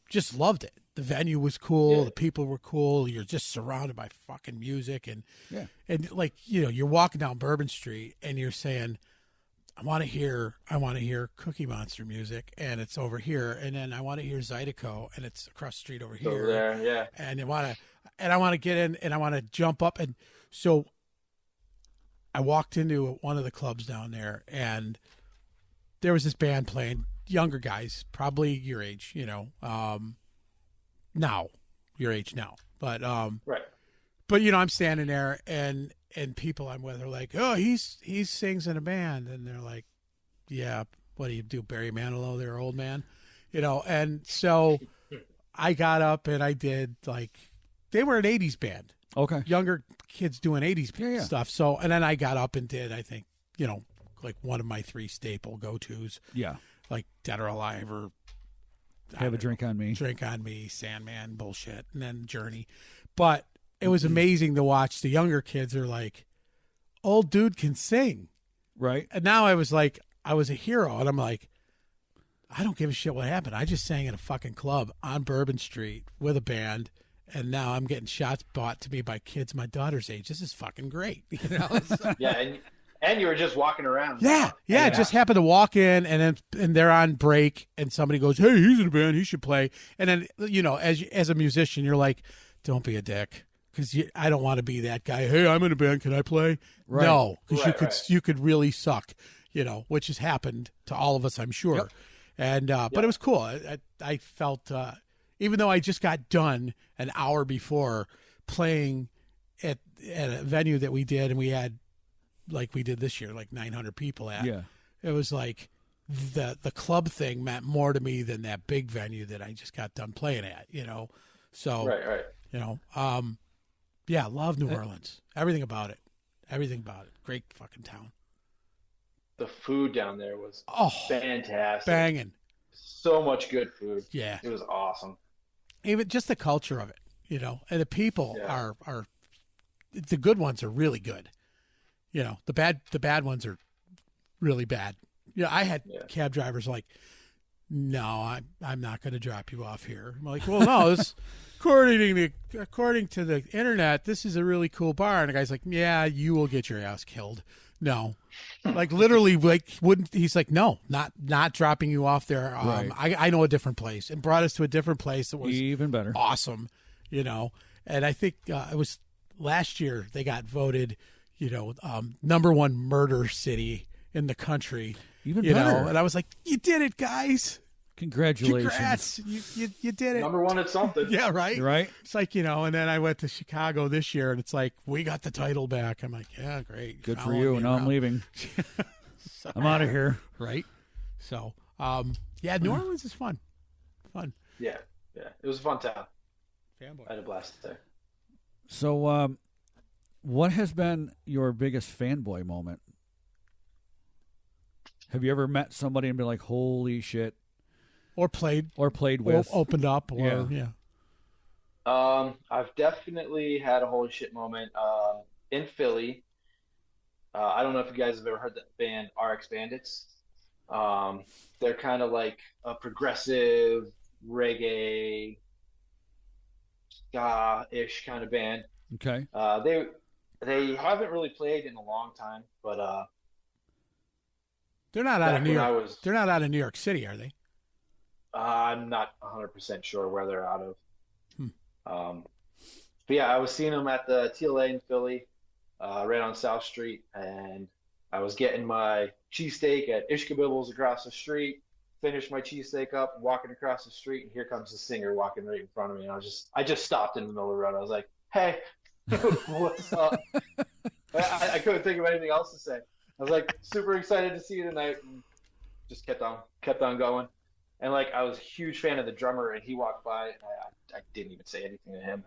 Just loved it. The venue was cool. Yeah. The people were cool. You're just surrounded by fucking music, and Yeah. like, you know, you're walking down Bourbon Street, and you're saying, I want to hear Cookie Monster music, and it's over here, and then I want to hear Zydeco, and it's across the street over here. Over there, yeah. And I want to get in, and I want to jump up, and so I walked into one of the clubs down there, and there was this band playing, younger guys, probably your age, you know, your age now, but Right. But you know, I'm standing there, and people I'm with are like, oh, he sings in a band, and they're like, yeah, what do you do, Barry Manilow, there, old man, you know? And so I got up and I did, like, they were an 80s band. Okay. Younger kids doing 80s stuff. So, and then I got up and did, I think, you know, like one of my 3 staple go-tos. Yeah. Like Dead or Alive, or Have a Drink on Me. Drink on Me, Sandman, bullshit, and then Journey. But it was amazing to watch. The younger kids are like, old dude can sing. Right. And now I was like, I was a hero. And I'm like, I don't give a shit what happened. I just sang at a fucking club on Bourbon Street with a band. And now I'm getting shots bought to me by kids my daughter's age. This is fucking great. You know? Yeah, and you were just walking around. Yeah. Just happened to walk in, and they're on break, and somebody goes, hey, he's in a band, he should play. And then, you know, as a musician, you're like, don't be a dick. Because I don't want to be that guy. Hey, I'm in a band. Can I play? Right. No, because you could really suck, you know, which has happened to all of us, I'm sure. Yep. And but it was cool. I felt, even though I just got done an hour before playing at a venue that we did, and we had, like we did this year, like 900 people at. Yeah. It was like the club thing meant more to me than that big venue that I just got done playing at, you know. So, right. You know, yeah, love New Orleans. Everything about it. Great fucking town. The food down there was fantastic. Banging. So much good food. Yeah. It was awesome. Even just the culture of it, you know, and the people are the good ones are really good. You know, the bad ones are really bad. Yeah, I had cab drivers like, no, I'm not going to drop you off here. I'm like, well, no, this, according to the internet, this is a really cool bar. And the guy's like, yeah, you will get your ass killed. No, like literally, like he's like, no, not dropping you off there. Right. I know a different place, and brought us to a different place that was even better, awesome, you know. And I think it was last year they got voted, you know, #1 murder city in the country. Even you better. know, and I was like, you did it, guys. Congratulations. Congrats. You did it. #1 at something. Yeah, right? Right. It's like, you know, and then I went to Chicago this year, and it's like, we got the title back. I'm like, yeah, great. Good for you. Now I'm leaving. So, I'm out of here. Right? So, yeah, New Orleans is fun. Fun. Yeah. It was a fun town. Fanboy. I had a blast there. So, what has been your biggest fanboy moment? Have you ever met somebody and been like, holy shit? Or played with. Or opened up. Or, yeah. I've definitely had a holy shit moment in Philly. I don't know if you guys have ever heard that band RX Bandits. They're kind of like a progressive reggae ska-ish kind of band. Okay. They haven't really played in a long time, but they're not out of New York. They're not out of New York City, are they? I'm not 100% sure where they're out of. But yeah, I was seeing them at the TLA in Philly, right on South Street, and I was getting my cheesesteak at Ishkabibbles across the street. Finished my cheesesteak up, walking across the street, and here comes the singer walking right in front of me. And I just stopped in the middle of the road. I was like, "Hey, what's up?" I couldn't think of anything else to say. I was like, super excited to see you tonight, and just kept on going. And like, I was a huge fan of the drummer, and he walked by, and I didn't even say anything to him.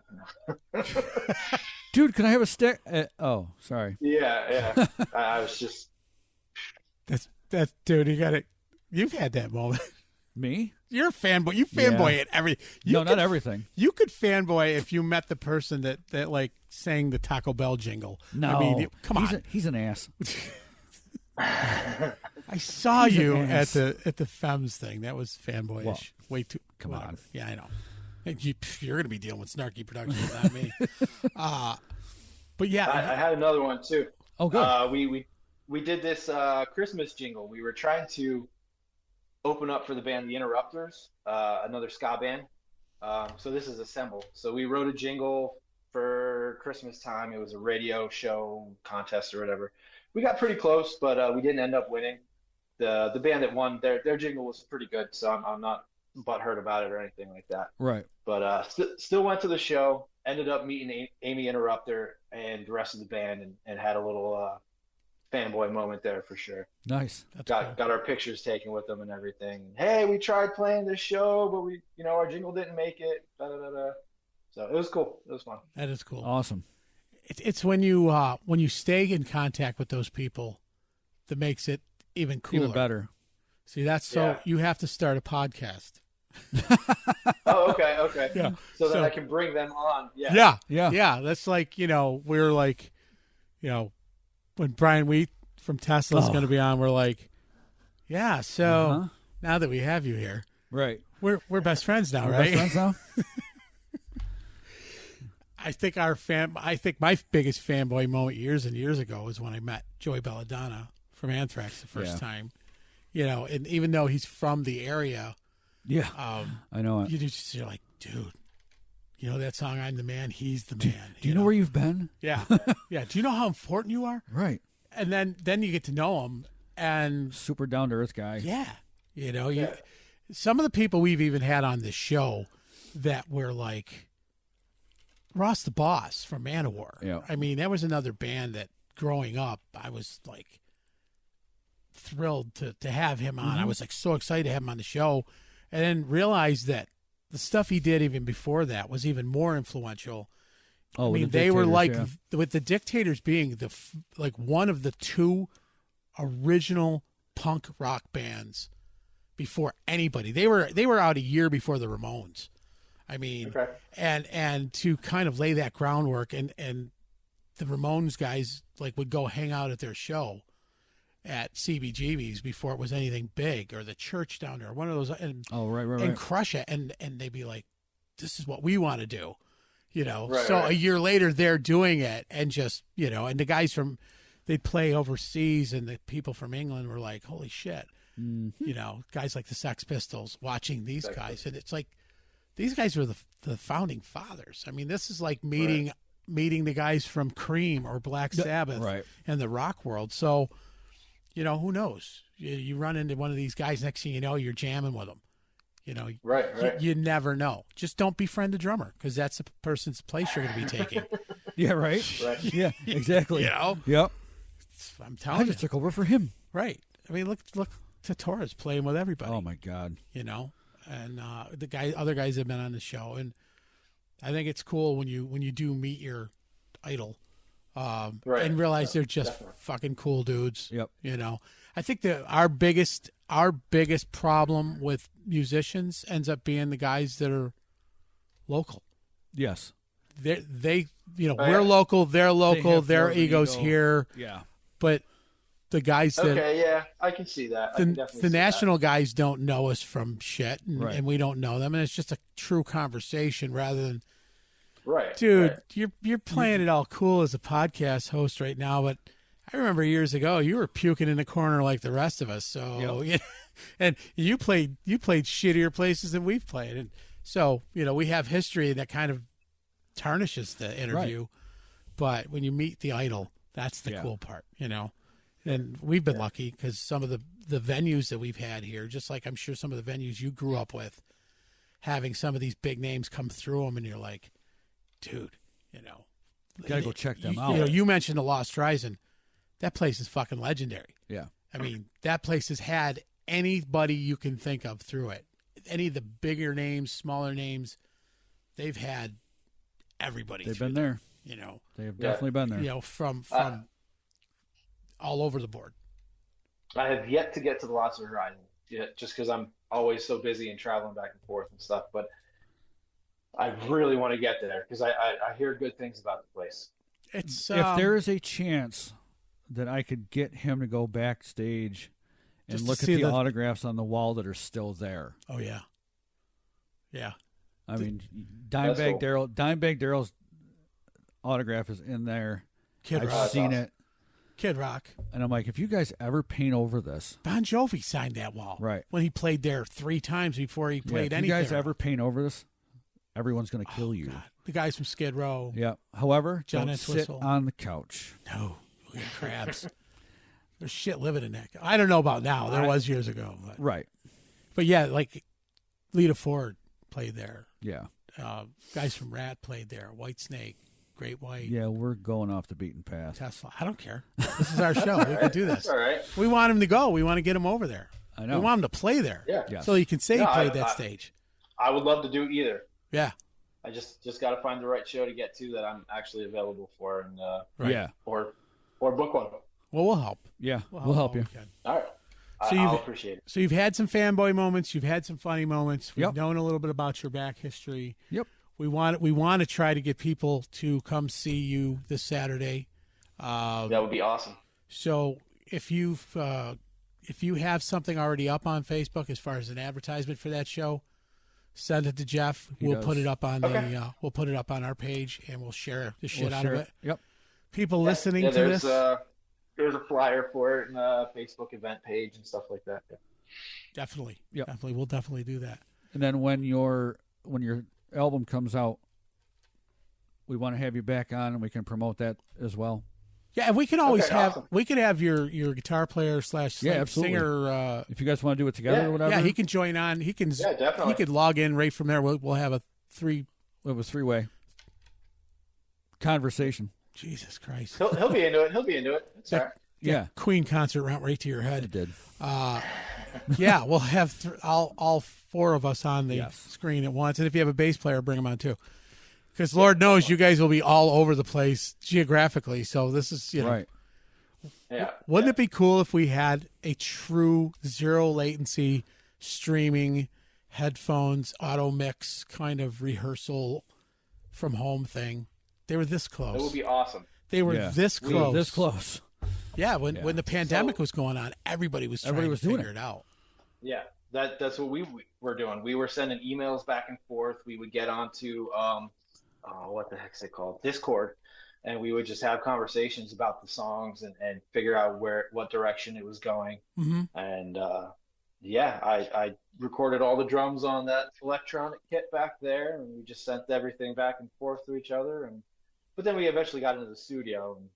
Dude, can I have a stick? Oh, sorry. Yeah. I was just. That's dude. You got it. You've had that moment. Me? You're a fanboy. You fanboy at everything. Not everything. You could fanboy if you met the person that like sang the Taco Bell jingle. No, I mean, come on. He's an ass. I saw you at the Femmes thing. That was fanboyish. Well, way too. Come on. Yeah, I know. You're going to be dealing with snarky productions, not me. But yeah, I had another one too. Oh, good. We did this Christmas jingle. We were trying to open up for the band The Interrupters, another ska band. So this is Assemble. So we wrote a jingle for Christmas time. It was a radio show contest or whatever. We got pretty close, but we didn't end up winning. The band that won, their jingle was pretty good, so I'm not butthurt about it or anything like that. Right. But still went to the show. Ended up meeting Amy Interrupter and the rest of the band, and had a little fanboy moment there for sure. Nice. Got our pictures taken with them and everything. Hey, we tried playing this show, but our jingle didn't make it. Da, da, da, da. So it was cool. It was fun. That is cool. Awesome. It's when you stay in contact with those people that makes it even cooler. Even better. See, that's so you have to start a podcast. Oh, okay. Yeah. So that I can bring them on. Yeah. That's like, we're like, when Brian Wheat from Tesla is going to be on, we're like, yeah, so now that we have you here, right, we're best friends now, right? Best friends now? I think my biggest fanboy moment years and years ago was when I met Joey Belladonna from Anthrax the first time. And even though he's from the area, I know it. You're like, dude, that song, I'm the Man, He's the Man. Do you know where you've been? Yeah. Yeah. Do you know how important you are? Right. And then you get to know him, and super down to earth guy. Yeah. Some of the people we've even had on this show that were like Ross the Boss from Manowar. Yeah. I mean, that was another band that growing up, I was like thrilled to have him on. I was like so excited to have him on the show, and then realized that the stuff he did even before that was even more influential. Oh, I mean, they were like, with the Dictators being one of the two original punk rock bands before anybody. They were out a year before the Ramones. I mean, and to kind of lay that groundwork, and the Ramones guys would go hang out at their show at CBGB's before it was anything big, or the church down there, one of those, and and crush it, and they'd be like, this is what we want to do, a year later they're doing it, and just and the guys they'd play overseas, and the people from England were like, holy shit. Guys like the Sex Pistols watching these guys, and it's like these guys were the founding fathers. I mean, this is like meeting the guys from Cream or Black Sabbath in the rock world. So who knows? You run into one of these guys, next thing you know, you're jamming with them. You never know. Just don't befriend a drummer, because that's the person's place you're going to be taking. Yeah, right. Yeah, exactly. Yep. I'm telling you. I just took over for him. Right. I mean, look to Torres playing with everybody. Oh my God. And other guys have been on the show, and I think it's cool when you do meet your idol. And realize they're just fucking cool dudes. Yep. I think that our biggest problem with musicians ends up being the guys that are local. Yes. We're local, they're local, their ego's here. Yeah. But the guys that I can see that. The national guys don't know us from shit, and we don't know them, and it's just a true conversation rather than dude, you're playing it all cool as a podcast host right now, but I remember years ago you were puking in the corner like the rest of us. So and you played shittier places than we've played, and so we have history that kind of tarnishes the interview. But when you meet the idol, that's the cool part, And we've been lucky, because some of the venues that we've had here, just like I'm sure some of the venues you grew up with, having some of these big names come through them, and you're like, dude, gotta go check them out. You mentioned the Lost Horizon. That place is fucking legendary. Yeah. I mean, that place has had anybody you can think of through it. Any of the bigger names, smaller names, they've had everybody. They've been there. They have definitely been there. From all over the board. I have yet to get to the Lost Horizon, just because I'm always so busy and traveling back and forth and stuff. But I really want to get there, because I hear good things about the place. It's if there is a chance that I could get him to go backstage and Just to look at see the the- autographs on the wall that are still there. Oh yeah, yeah. I mean, That's Dimebag cool. Darrell's autograph is in there. Kid I've Rock. seen awesome. it, Kid Rock. and I'm like, if you guys ever paint over this, Bon Jovi signed that wall. Right. When he played there 3 times before he played if anything. you guys ever paint over this, everyone's going to kill you. God. The guys from Skid Row. Yeah. However, John don't Entwistle. sit on the couch. No, we get crabs. There's shit living in that. I don't know about now. There was years ago. Right. But yeah, like Lita Ford played there. Yeah. Guys from Rat played there. White Snake, Great White, Yeah, we're going off the beaten path. Tesla. I don't care. This is our show. We can do this. All right. We want him to go. We want to get him over there. I know. We want him to play there. Yeah. Yes. So you can say he No, played I- that I- stage. I would love to do either. Yeah. I just got to find the right show to get to that I'm actually available for, and Right. Yeah. or book one. Well, we'll help. Yeah. We'll help all you. we can. All right. So I'll you've- appreciate it. So you've had some fanboy moments. You've had some funny moments. We've Yep. known a little bit about your back history. Yep. We want to try to get people to come see you this Saturday. That would be awesome. So if you have something already up on Facebook as far as an advertisement for that show, send it to Jeff. He We'll does. put it up on Okay. we'll put it up on our page and we'll share the shit We'll out share of it. Yep. People listening yeah, to there's this, there's a flyer for it and a Facebook event page and stuff like that. Yeah. definitely, Yep. definitely, we'll definitely do that. And then when your album comes out, we want to have you back on, and we can promote that as well. Yeah, and we can always Okay, have awesome. we could have your guitar player / Yeah, absolutely. singer. If you guys want to do it together Yeah. or whatever, Yeah, he can join on. He can. Yeah, definitely. He could log in right from there. We'll have a 3. it was 3-way conversation. Jesus Christ. He'll be into it. He'll be into it. It's all right. Yeah, Queen concert went right to your it head. did. Yeah, we'll have all 4 of us on the Yes. screen at once. And if you have a bass player, bring him on too. Because Lord knows you guys will be all over the place geographically. So this is, Right. Yeah. Wouldn't it be cool if we had a true 0 latency streaming headphones auto mix kind of rehearsal from home thing? They were this close. It would be awesome. They were Yeah. this We were close. this close. Yeah, when the pandemic So- was going on, everybody was trying Everybody to was doing figure it. it out. Yeah, that's what we were doing. We were sending emails back and forth. We would get onto what the heck's it called? Discord, and we would just have conversations about the songs and figure out what direction it was going. Mm-hmm. And I recorded all the drums on that electronic kit back there, and we just sent everything back and forth to each other. But then we eventually got into the studio and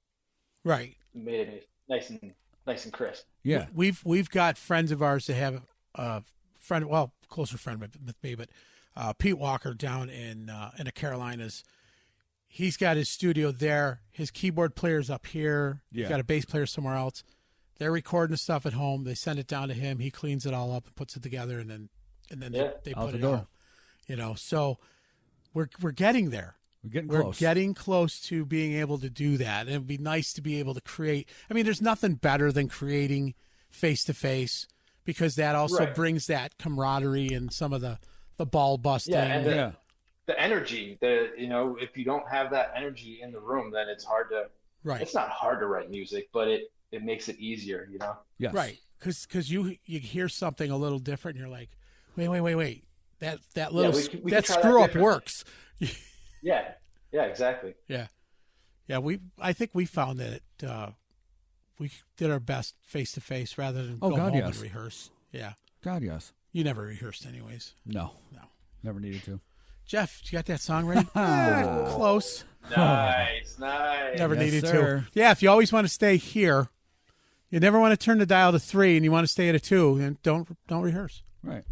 Right. made it nice and crisp. Yeah. We've got friends of ours that have a friend, well, closer friend with me, but Pete Walker down in the Carolinas. He's got his studio there. His keyboard player's up here. Yeah. He's got a bass player somewhere else. They're recording the stuff at home. They send it down to him. He cleans it all up and puts it together, and then Yeah. they Out put the it door. out. So we're getting there. We're getting We're close. getting close to being able to do that. And it'd be nice to be able to create. I mean, there's nothing better than creating face to face, because that also Right. brings that camaraderie and some of the ball busting. Yeah, and Yeah. the energy, if you don't have that energy in the room, then it's hard to. Right. It's not hard to write music, but it makes it easier. Yes. Right. Because you hear something a little different, and you're like, wait. That little we that could try that screw up differently. works. Yeah. Yeah. Exactly. Yeah. I think we found that we did our best face to face rather than Oh, go God, home yes. and rehearse. Yeah. God, yes. You never rehearsed anyways. No. No. Never needed to. Jeff, you got that song ready? Close. Nice. Never Yes, needed sir. to. Yeah, if you always want to stay here, you never want to turn the dial to 3 and you want to stay at a 2, then don't rehearse. Right.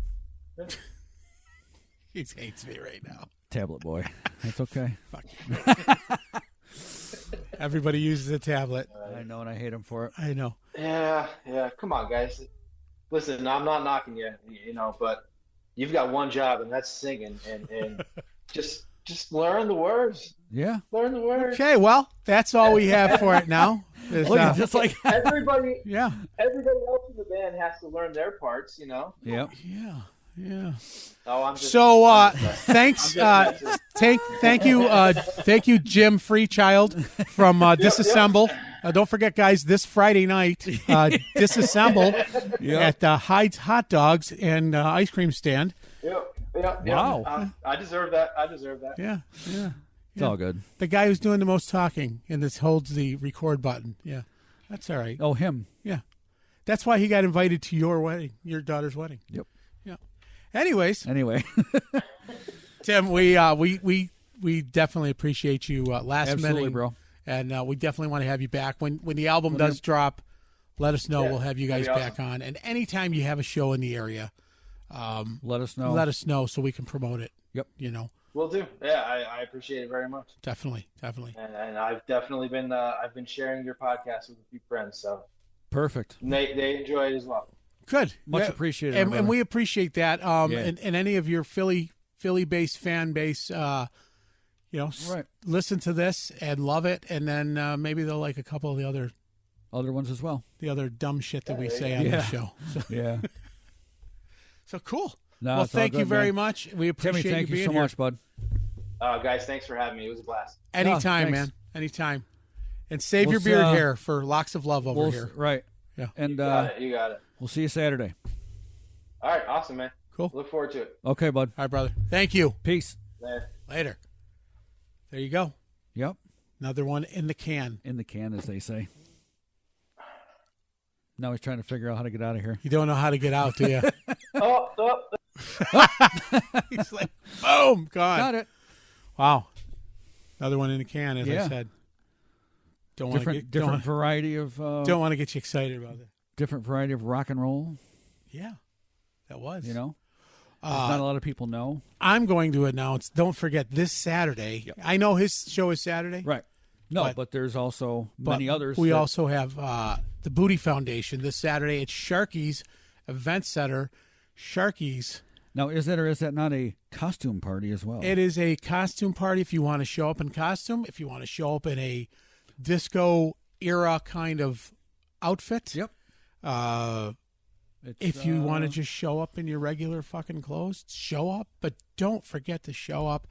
He hates me right now. Tablet boy. That's okay. Fuck you. Everybody uses a tablet. I know, and I hate him for it. I know. Yeah. Yeah. Come on, guys. Listen, I'm not knocking you, but you've got one job, and that's singing, and just learn the words. Yeah. Learn the words. Okay, well, that's all we have for it now. Is, Look, just like Everybody yeah. else in the band has to learn their parts. Yep. Yeah. Oh, I'm just. So I'm just- thanks. I'm just- Thank you, Jim Fairchild from Disassemble. Don't forget, guys, this Friday night, disassemble at Hyde's Hot Dogs and ice cream stand. Yep. Wow. I deserve that. Yeah. It's all good. The guy who's doing the most talking and this holds the record button. Yeah, that's all right. Oh, him. Yeah, that's why he got invited to your wedding, your daughter's wedding. Yep. Yeah. Anyway, Tim, we definitely appreciate you last Absolutely, minute, bro. And we definitely want to have you back when the album does drop. Let us know. We'll have you guys back on. And anytime you have a show in the area, let us know. Let us know so we can promote it. Yep. Will do. Yeah, I appreciate it very much. Definitely. And I've definitely been sharing your podcast with a few friends, so perfect. And they enjoy it as well. Good. Much appreciated. And we appreciate that. And any of your Philly-based fan base, listen to this and love it, and then maybe they'll like a couple of the other ones as well. The other dumb shit that we say on the show. So. Yeah. So cool. No, well, thank you very much. We appreciate Timmy, thank you being so here. much, bud. Guys, thanks for having me. It was a blast. Anytime, man. Anytime. And save your beard hair for Locks of Love over here. Right. Yeah. And you got it. We'll see you Saturday. All right. Awesome, man. Cool. Look forward to it. Okay, bud. All right, brother. Thank you. Peace. Later. There you go. Yep. Another one in the can. In the can, as they say. Now he's trying to figure out how to get out of here. You don't know how to get out, do you? He's like, boom, gone. Got it. Wow. Another one in the can, as I said. Don't want to get different variety of. Don't want to get you excited about it. Different variety of rock and roll. Yeah, that was. Not a lot of people know. I'm going to announce. Don't forget this Saturday. Yep. I know his show is Saturday. Right. No, but there's also many others. We also have the Booty Foundation this Saturday at Sharky's Event Center. Sharky's. Now, is that or is that not a costume party as well? It is a costume party if you want to show up in costume, if you want to show up in a disco era kind of outfit. Yep. If you want to just show up in your regular fucking clothes, show up, but don't forget to show up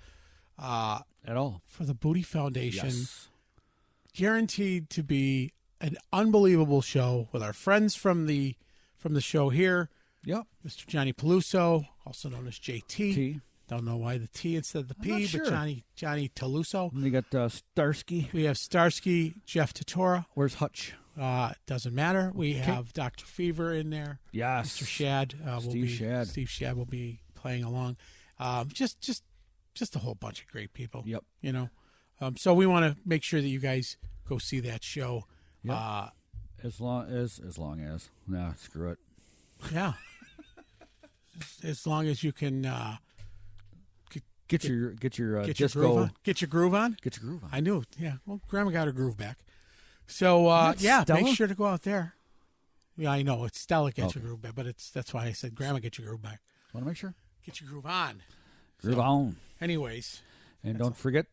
at all for the Booty Foundation. Yes. Guaranteed to be an unbelievable show with our friends from the show here. Yep. Mr. Johnny Peluso, also known as JT. T. Don't know why the T instead of the P, sure. but Johnny Teluso. And we got Starsky. We have Starsky, Jeff Tatora. Where's Hutch? Doesn't matter. We have Dr. Fever in there. Yes. Mr. Shad. Steve Shad will be playing along. Just a whole bunch of great people. Yep. So we want to make sure that you guys go see that show. Yep. As long as nah, screw it. Yeah. As long as you can get your disco groove on. Get your groove on. Get your groove on. I knew. Yeah. Well, Grandma got her groove back. So Stella? make sure to go out there. Yeah, I know it's Stella gets your groove back, but that's why I said Grandma get your groove back. Want to make sure? Get your groove on. Groove on. Anyways, and don't forget,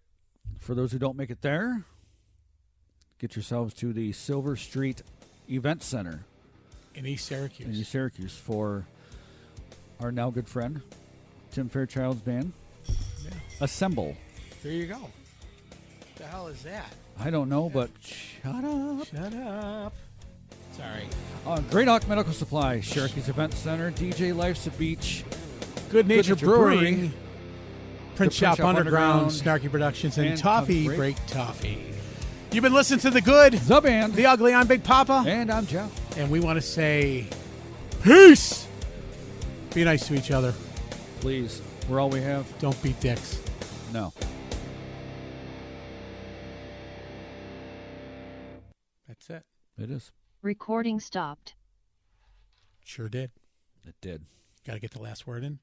for those who don't make it there, get yourselves to the Silver Street Event Center in East Syracuse. For our now good friend Tim Fairchild's band. Yeah. Assemble. There you go. What the hell is that? I don't know, but shut up. Shut up. Sorry. Great Hawk Medical Supply, Syracuse Event Center, DJ Life's a Beach, Good Nature Brewing, Print Print Shop Shop Underground, Underground, Snarky Productions, and and Toffee Toffee Break Toffee. You've been listening to The Good, The Band, The Ugly. I'm Big Papa. and I'm Jeff. And we want to say peace. Be nice to each other. Please, we're all we have. Don't be dicks. No. That's it. It is. Recording stopped. Sure did. It did. Got to get the last word in.